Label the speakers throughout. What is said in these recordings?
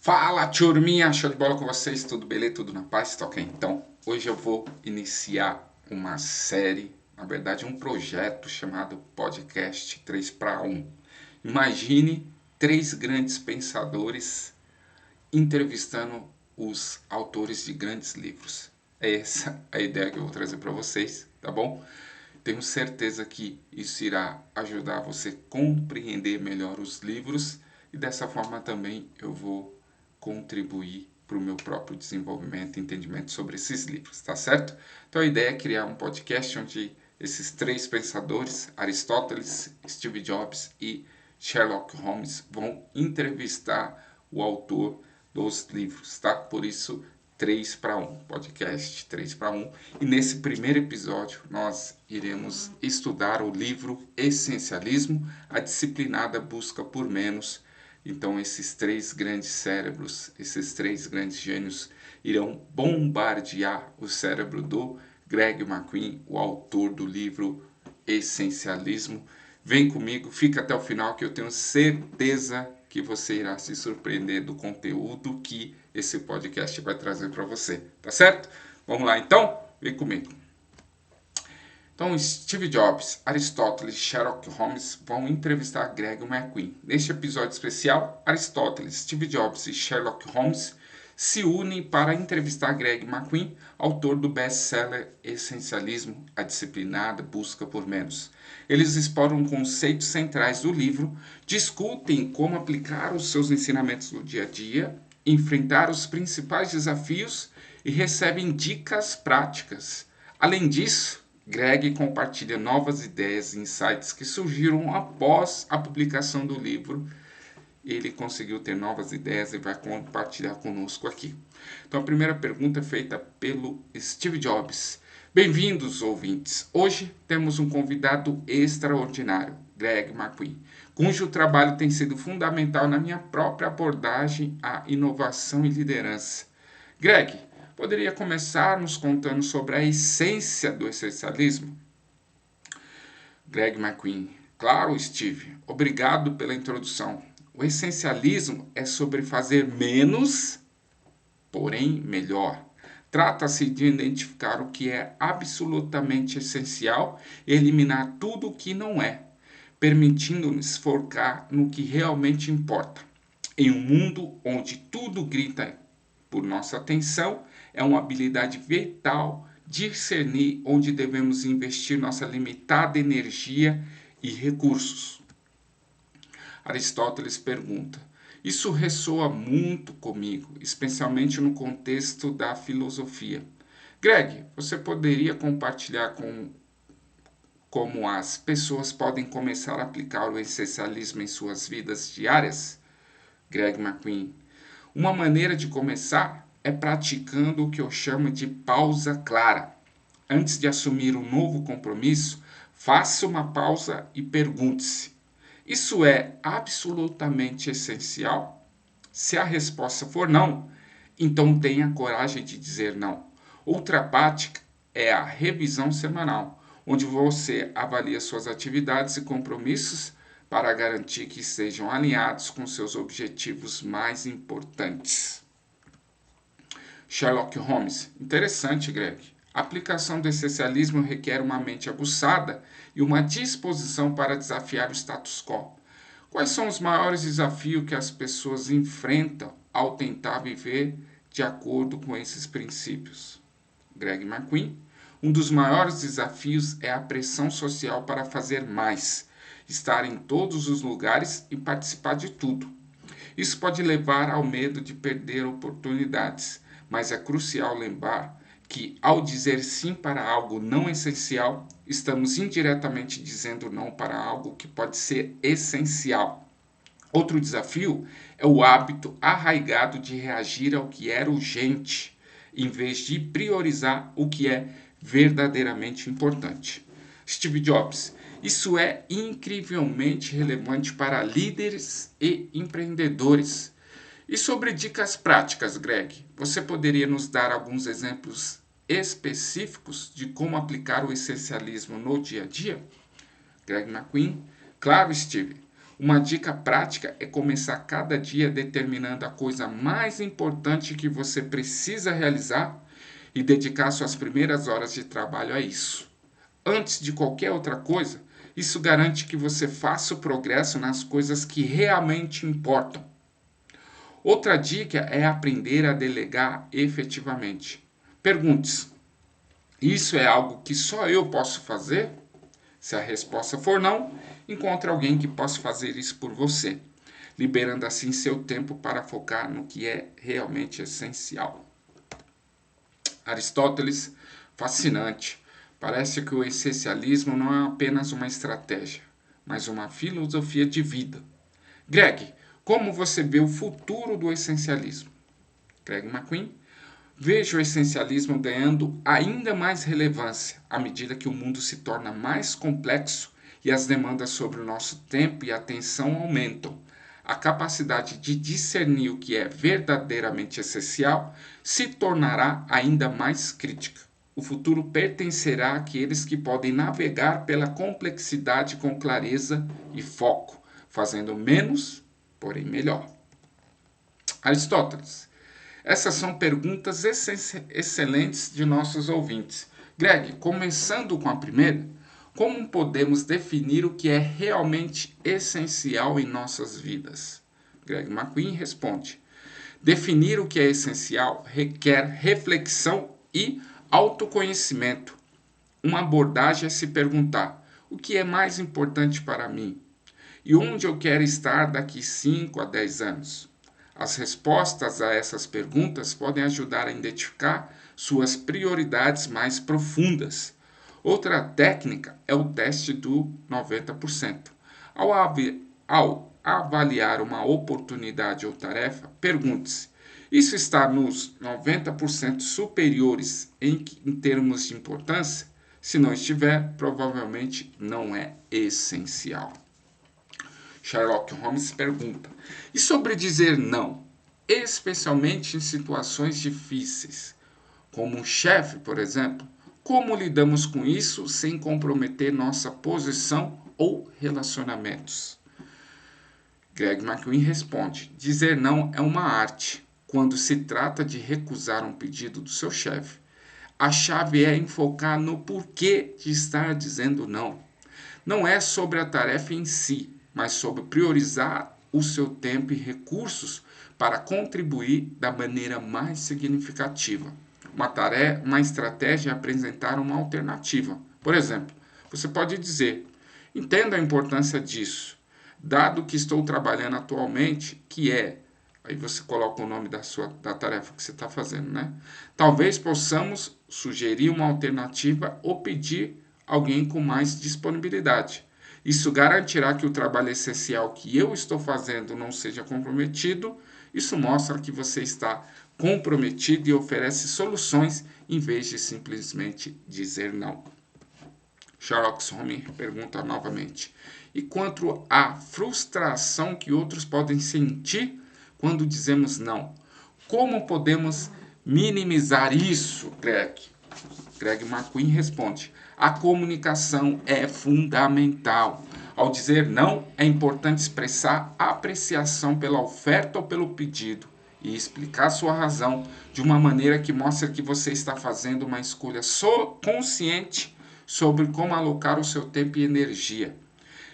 Speaker 1: Fala, turminha! Show de bola com vocês, tudo beleza? Tudo na paz? Tá ok? Então, hoje eu vou iniciar uma série, na verdade um projeto chamado Podcast 3 para 1. Imagine três grandes pensadores entrevistando os autores de grandes livros. É essa a ideia que eu vou trazer para vocês, tá bom? Tenho certeza que isso irá ajudar você a compreender melhor os livros e dessa forma também eu vou contribuir para o meu próprio desenvolvimento e entendimento sobre esses livros, tá certo? Então a ideia é criar um podcast onde esses três pensadores, Aristóteles, Steve Jobs e Sherlock Holmes, vão entrevistar o autor dos livros, tá? Por isso 3 para 1, podcast 3 para 1. E nesse primeiro episódio nós iremos estudar o livro Essencialismo, a disciplinada busca por menos. Então esses três grandes cérebros, esses três grandes gênios irão bombardear o cérebro do Greg McQueen, o autor do livro Essencialismo. Vem comigo, fica até o final que eu tenho certeza que você irá se surpreender do conteúdo que esse podcast vai trazer para você, tá certo? Vamos lá então? Vem comigo. Então, Steve Jobs, Aristóteles e Sherlock Holmes vão entrevistar Greg McQueen. Neste episódio especial, Aristóteles, Steve Jobs e Sherlock Holmes se unem para entrevistar Greg McQueen, autor do best-seller Essencialismo, a disciplinada busca por menos. Eles exploram conceitos centrais do livro, discutem como aplicar os seus ensinamentos no dia a dia, enfrentar os principais desafios e recebem dicas práticas. Além disso, Greg compartilha novas ideias e insights que surgiram após a publicação do livro. Ele conseguiu ter novas ideias e vai compartilhar conosco aqui. Então a primeira pergunta é feita pelo Steve Jobs. Bem-vindos, ouvintes! Hoje temos um convidado extraordinário, Greg McQueen, cujo trabalho tem sido fundamental na minha própria abordagem à inovação e liderança. Greg, poderia começar nos contando sobre a essência do essencialismo? Greg McQueen. Claro, Steve. Obrigado pela introdução. O essencialismo é sobre fazer menos, porém melhor. Trata-se de identificar o que é absolutamente essencial e eliminar tudo o que não é, permitindo-nos focar no que realmente importa. Em um mundo onde tudo grita por nossa atenção, é uma habilidade vital discernir onde devemos investir nossa limitada energia e recursos. Aristóteles pergunta: isso ressoa muito comigo, especialmente no contexto da filosofia. Greg, você poderia compartilhar como as pessoas podem começar a aplicar o essencialismo em suas vidas diárias? Greg McQueen. Uma maneira de começar é praticando o que eu chamo de pausa clara. Antes de assumir um novo compromisso, faça uma pausa e pergunte-se: isso é absolutamente essencial? Se a resposta for não, então tenha coragem de dizer não. Outra prática é a revisão semanal, onde você avalia suas atividades e compromissos para garantir que sejam alinhados com seus objetivos mais importantes. Sherlock Holmes. Interessante, Greg. A aplicação do essencialismo requer uma mente aguçada e uma disposição para desafiar o status quo. Quais são os maiores desafios que as pessoas enfrentam ao tentar viver de acordo com esses princípios? Greg McQueen. Um dos maiores desafios é a pressão social para fazer mais, estar em todos os lugares e participar de tudo. Isso pode levar ao medo de perder oportunidades, mas é crucial lembrar que, ao dizer sim para algo não essencial, estamos indiretamente dizendo não para algo que pode ser essencial. Outro desafio é o hábito arraigado de reagir ao que é urgente, em vez de priorizar o que é verdadeiramente importante. Steve Jobs. Isso é incrivelmente relevante para líderes e empreendedores. E sobre dicas práticas, Greg, você poderia nos dar alguns exemplos específicos de como aplicar o essencialismo no dia a dia? Greg McQueen. Claro, Steve. Uma dica prática é começar cada dia determinando a coisa mais importante que você precisa realizar e dedicar suas primeiras horas de trabalho a isso. Antes de qualquer outra coisa, isso garante que você faça o progresso nas coisas que realmente importam. Outra dica é aprender a delegar efetivamente. Pergunte-se: isso é algo que só eu posso fazer? Se a resposta for não, encontre alguém que possa fazer isso por você, liberando assim seu tempo para focar no que é realmente essencial. Aristóteles, fascinante. Parece que o essencialismo não é apenas uma estratégia, mas uma filosofia de vida. Greg, como você vê o futuro do essencialismo? Greg McQueen: vejo o essencialismo ganhando ainda mais relevância à medida que o mundo se torna mais complexo e as demandas sobre o nosso tempo e atenção aumentam. A capacidade de discernir o que é verdadeiramente essencial se tornará ainda mais crítica. O futuro pertencerá àqueles que podem navegar pela complexidade com clareza e foco, fazendo menos, porém melhor. Aristóteles: essas são perguntas excelentes de nossos ouvintes. Greg, começando com a primeira, como podemos definir o que é realmente essencial em nossas vidas? Greg McQueen responde: definir o que é essencial requer reflexão e autoconhecimento. Uma abordagem é se perguntar: o que é mais importante para mim? E onde eu quero estar daqui 5 a 10 anos? As respostas a essas perguntas podem ajudar a identificar suas prioridades mais profundas. Outra técnica é o teste do 90%. Ao avaliar uma oportunidade ou tarefa, pergunte-se: isso está nos 90% superiores em termos de importância? Se não estiver, provavelmente não é essencial. Sherlock Holmes pergunta: e sobre dizer não, especialmente em situações difíceis, como um chefe, por exemplo? Como lidamos com isso sem comprometer nossa posição ou relacionamentos? Greg McQueen responde: dizer não é uma arte. Quando se trata de recusar um pedido do seu chefe, a chave é enfocar no porquê de estar dizendo não. Não é sobre a tarefa em si, mas sobre priorizar o seu tempo e recursos para contribuir da maneira mais significativa. Uma estratégia é apresentar uma alternativa. Por exemplo, você pode dizer: entendo a importância disso, dado que estou trabalhando atualmente, que é... Aí você coloca o nome da tarefa que você está fazendo, né? Talvez possamos sugerir uma alternativa ou pedir alguém com mais disponibilidade. Isso garantirá que o trabalho essencial que eu estou fazendo não seja comprometido. Isso mostra que você está comprometido e oferece soluções em vez de simplesmente dizer não. Sherlock Holmes pergunta novamente: e quanto à frustração que outros podem sentir quando dizemos não? Como podemos minimizar isso, Greg? Greg McQueen responde: a comunicação é fundamental. Ao dizer não, é importante expressar apreciação pela oferta ou pelo pedido e explicar sua razão de uma maneira que mostre que você está fazendo uma escolha consciente sobre como alocar o seu tempo e energia.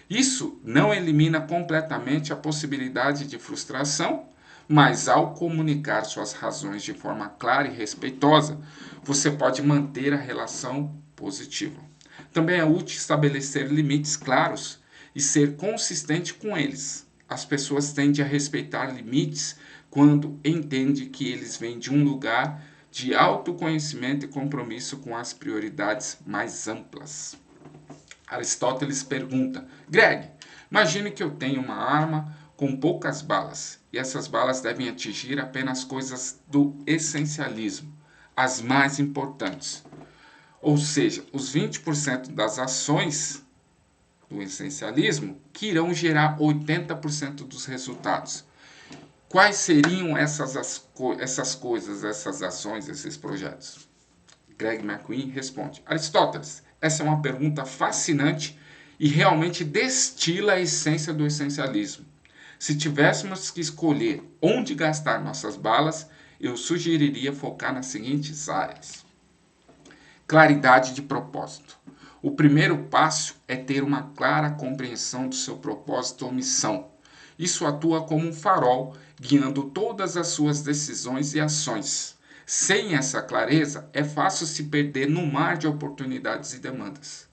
Speaker 1: Isso não elimina completamente a possibilidade de frustração, mas ao comunicar suas razões de forma clara e respeitosa, você pode manter a relação positiva. Também é útil estabelecer limites claros e ser consistente com eles. As pessoas tendem a respeitar limites quando entendem que eles vêm de um lugar de autoconhecimento e compromisso com as prioridades mais amplas. Aristóteles pergunta: Greg, imagine que eu tenho uma arma com poucas balas e essas balas devem atingir apenas coisas do essencialismo, as mais importantes. Ou seja, os 20% das ações do essencialismo que irão gerar 80% dos resultados. Quais seriam essas coisas, essas ações, esses projetos? Greg McQueen responde: Aristóteles, essa é uma pergunta fascinante e realmente destila a essência do essencialismo. Se tivéssemos que escolher onde gastar nossas balas, eu sugeriria focar nas seguintes áreas. Claridade de propósito. O primeiro passo é ter uma clara compreensão do seu propósito ou missão. Isso atua como um farol, guiando todas as suas decisões e ações. Sem essa clareza, é fácil se perder no mar de oportunidades e demandas.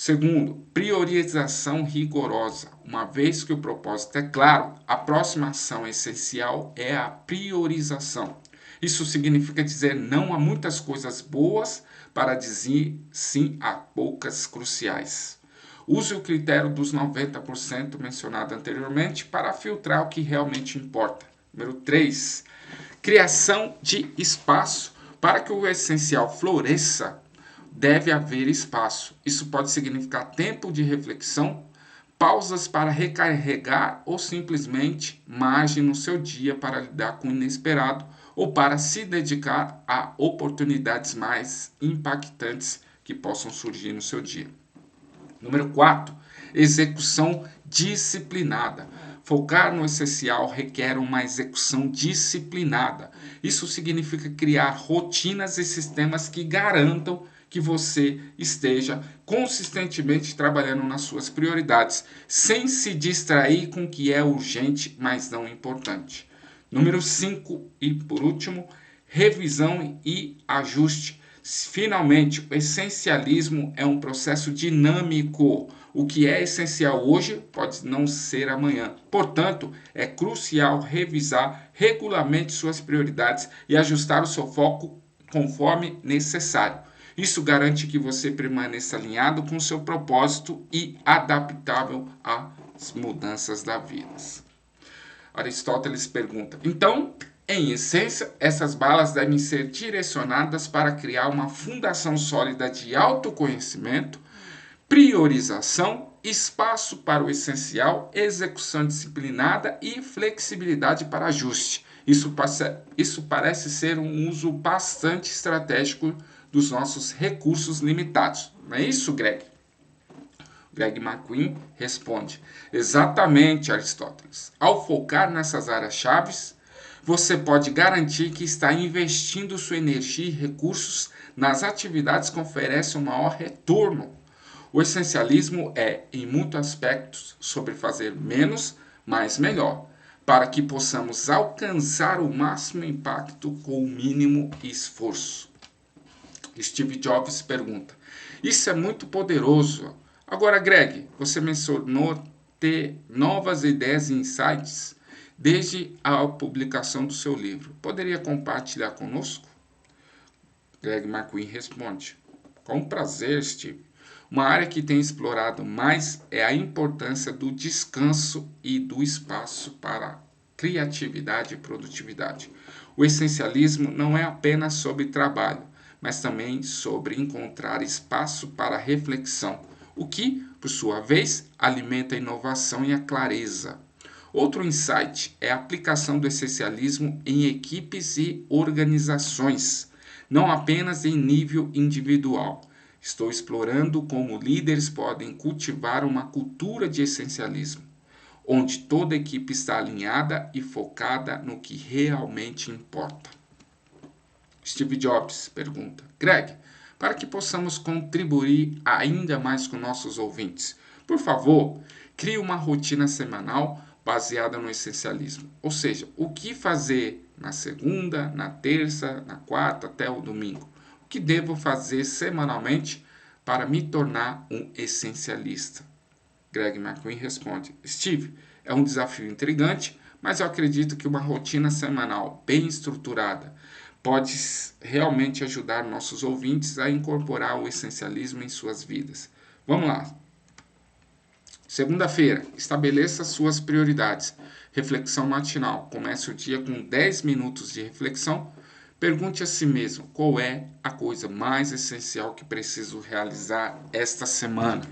Speaker 1: Segundo, priorização rigorosa. Uma vez que o propósito é claro, a próxima ação essencial é a priorização. Isso significa dizer não a muitas coisas boas para dizer sim a poucas cruciais. Use o critério dos 90% mencionado anteriormente para filtrar o que realmente importa. Número 3. Criação de espaço. Para que o essencial floresça, deve haver espaço. Isso pode significar tempo de reflexão, pausas para recarregar ou simplesmente margem no seu dia para lidar com o inesperado ou para se dedicar a oportunidades mais impactantes que possam surgir no seu dia. Número 4. Execução disciplinada. Focar no essencial requer uma execução disciplinada. Isso significa criar rotinas e sistemas que garantam que você esteja consistentemente trabalhando nas suas prioridades, sem se distrair com o que é urgente, mas não importante. Número 5 e por último, revisão e ajuste. Finalmente, o essencialismo é um processo dinâmico. O que é essencial hoje pode não ser amanhã. Portanto, é crucial revisar regularmente suas prioridades e ajustar o seu foco conforme necessário. Isso garante que você permaneça alinhado com seu propósito e adaptável às mudanças da vida. Aristóteles pergunta: então, em essência, essas balas devem ser direcionadas para criar uma fundação sólida de autoconhecimento, priorização, espaço para o essencial, execução disciplinada e flexibilidade para ajuste. Isso parece ser um uso bastante estratégico dos nossos recursos limitados. Não é isso, Greg? Greg McQueen responde: exatamente, Aristóteles. Ao focar nessas áreas-chave, você pode garantir que está investindo sua energia e recursos nas atividades que oferecem um maior retorno. O essencialismo é, em muitos aspectos, sobre fazer menos, mas melhor, para que possamos alcançar o máximo impacto com o mínimo esforço. Steve Jobs pergunta: isso é muito poderoso. Agora, Greg, você mencionou ter novas ideias e insights desde a publicação do seu livro. Poderia compartilhar conosco? Greg McQueen responde: com prazer, Steve. Uma área que tem explorado mais é a importância do descanso e do espaço para criatividade e produtividade. O essencialismo não é apenas sobre trabalho, mas também sobre encontrar espaço para reflexão, o que, por sua vez, alimenta a inovação e a clareza. Outro insight é a aplicação do essencialismo em equipes e organizações, não apenas em nível individual. Estou explorando como líderes podem cultivar uma cultura de essencialismo, onde toda a equipe está alinhada e focada no que realmente importa. Steve Jobs pergunta: Greg, para que possamos contribuir ainda mais com nossos ouvintes, por favor, crie uma rotina semanal baseada no essencialismo. Ou seja, o que fazer na segunda, na terça, na quarta até o domingo. O que devo fazer semanalmente para me tornar um essencialista? Greg McQueen responde: Steve, é um desafio intrigante, mas eu acredito que uma rotina semanal bem estruturada pode realmente ajudar nossos ouvintes a incorporar o essencialismo em suas vidas. Vamos lá. Segunda-feira, estabeleça suas prioridades. Reflexão matinal. Comece o dia com 10 minutos de reflexão. Pergunte a si mesmo: qual é a coisa mais essencial que preciso realizar esta semana?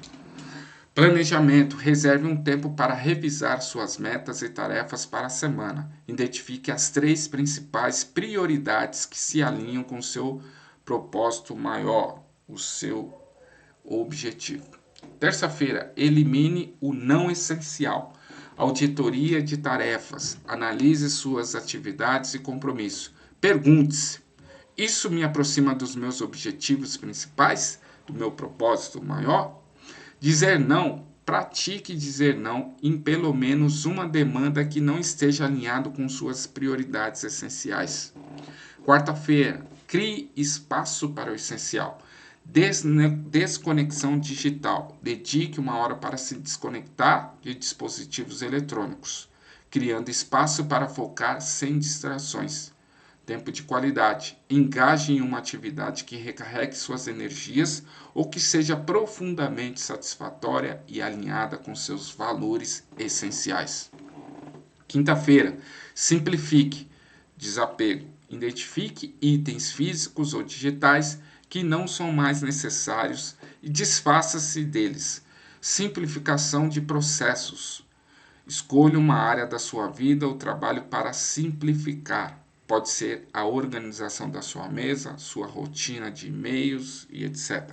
Speaker 1: Planejamento. Reserve um tempo para revisar suas metas e tarefas para a semana. Identifique as 3 principais prioridades que se alinham com o seu propósito maior, o seu objetivo. Terça-feira, elimine o não essencial. Auditoria de tarefas. Analise suas atividades e compromissos. Pergunte-se: isso me aproxima dos meus objetivos principais? Do meu propósito maior? Dizer não. Pratique dizer não em pelo menos uma demanda que não esteja alinhado com suas prioridades essenciais. Quarta-feira, crie espaço para o essencial. Desconexão digital. Dedique uma hora para se desconectar de dispositivos eletrônicos, criando espaço para focar sem distrações. Tempo de qualidade. Engaje em uma atividade que recarregue suas energias ou que seja profundamente satisfatória e alinhada com seus valores essenciais. Quinta-feira, simplifique. Desapego. Identifique itens físicos ou digitais que não são mais necessários e desfaça-se deles. Simplificação de processos. Escolha uma área da sua vida ou trabalho para simplificar. Pode ser a organização da sua mesa, sua rotina de e-mails e etc.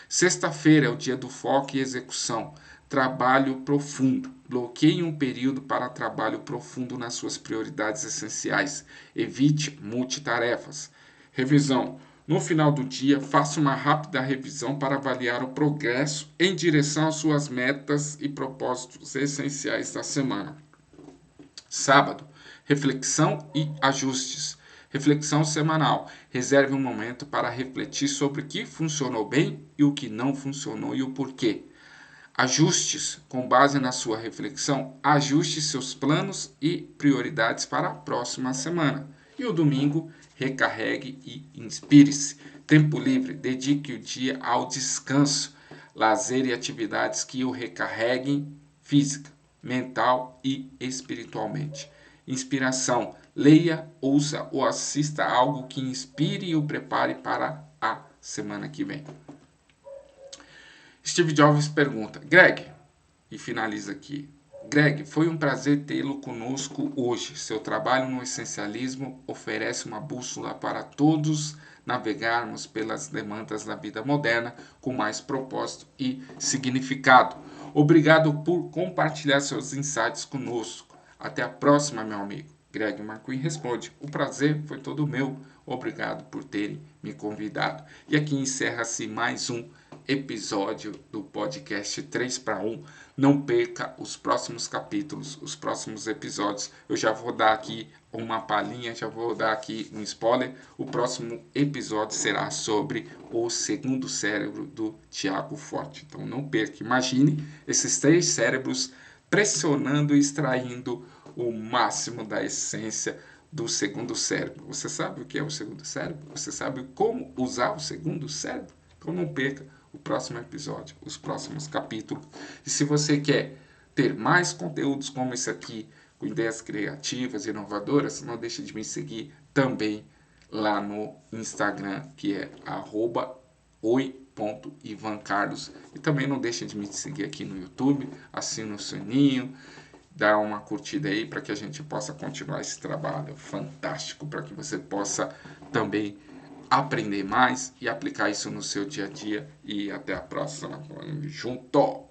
Speaker 1: Sexta-feira é o dia do foco e execução. Trabalho profundo. Bloqueie um período para trabalho profundo nas suas prioridades essenciais. Evite multitarefas. Revisão. No final do dia, faça uma rápida revisão para avaliar o progresso em direção às suas metas e propósitos essenciais da semana. Sábado, reflexão e ajustes. Reflexão semanal. Reserve um momento para refletir sobre o que funcionou bem e o que não funcionou e o porquê. Ajustes. Com base na sua reflexão, ajuste seus planos e prioridades para a próxima semana. E o domingo, recarregue e inspire-se. Tempo livre. Dedique o dia ao descanso, lazer e atividades que o recarreguem física, mental e espiritualmente. Inspiração. Leia, ouça ou assista algo que inspire e o prepare para a semana que vem. Steve Jobs pergunta: Greg, e finaliza aqui. Greg, foi um prazer tê-lo conosco hoje. Seu trabalho no essencialismo oferece uma bússola para todos navegarmos pelas demandas da vida moderna com mais propósito e significado. Obrigado por compartilhar seus insights conosco. Até a próxima, meu amigo. Greg McQueen responde: o prazer foi todo meu. Obrigado por terem me convidado. E aqui encerra-se mais um episódio do podcast 3 para 1. Não perca os próximos capítulos, os próximos episódios. Eu já vou dar aqui uma palhinha, já vou dar aqui um spoiler. O próximo episódio será sobre o segundo cérebro do Tiago Forte. Então não perca. Imagine esses 3 cérebros pressionando e extraindo o máximo da essência do segundo cérebro. Você sabe o que é o segundo cérebro? Você sabe como usar o segundo cérebro? Então não perca o próximo episódio, os próximos capítulos. E se você quer ter mais conteúdos como esse aqui, com ideias criativas e inovadoras, não deixe de me seguir também lá no Instagram, que é @oi.ivancarlos. E também não deixe de me seguir aqui no YouTube, assina o sininho, dá uma curtida aí para que a gente possa continuar esse trabalho fantástico, para que você possa também aprender mais e aplicar isso no seu dia a dia. E até a próxima. Junto!